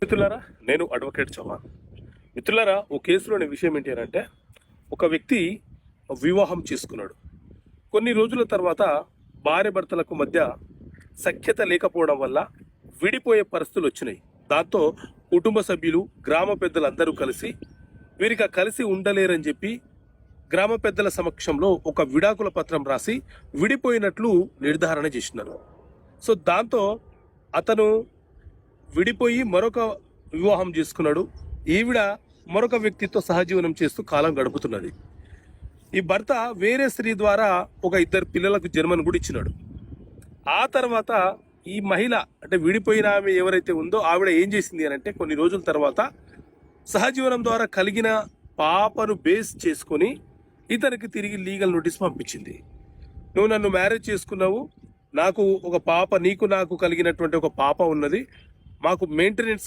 మిత్రులారా, నేను అడ్వకేట్ చౌహాన్. మిత్రులారా, ఓ కేసులోని విషయం ఏంటి అంటే, ఒక వ్యక్తి వివాహం చేసుకున్నాడు. కొన్ని రోజుల తర్వాత భార్య భర్తలకు మధ్య సఖ్యత లేకపోవడం వల్ల విడిపోయే పరిస్థితులు వచ్చినాయి. దాంతో కుటుంబ సభ్యులు, గ్రామ పెద్దలందరూ కలిసి వీరిగా కలిసి ఉండలేరని చెప్పి గ్రామ పెద్దల సమక్షంలో ఒక విడాకుల పత్రం రాసి విడిపోయినట్లు నిర్ధారణ చేసినారు. సో దాంతో అతను విడిపోయి మరొక వివాహం చేసుకున్నాడు. ఈవిడ మరొక వ్యక్తితో సహజీవనం చేస్తూ కాలం గడుపుతున్నది. ఈ భర్త వేరే స్త్రీ ద్వారా ఒక 2 పిల్లలకు జన్మను కూడా ఇచ్చినాడు. ఆ తర్వాత ఈ మహిళ, అంటే విడిపోయిన ఆమె ఎవరైతే ఉందో ఆవిడ ఏం చేసింది అని అంటే, కొన్ని రోజుల తర్వాత సహజీవనం ద్వారా కలిగిన పాపను బేస్ చేసుకొని ఇతనికి తిరిగి లీగల్ నోటీస్ పంపించింది. నువ్వు నన్ను మ్యారేజ్ చేసుకున్నావు, నాకు ఒక పాప, నీకు నాకు కలిగినటువంటి ఒక పాప ఉన్నది, మాకు మెయింటెనెన్స్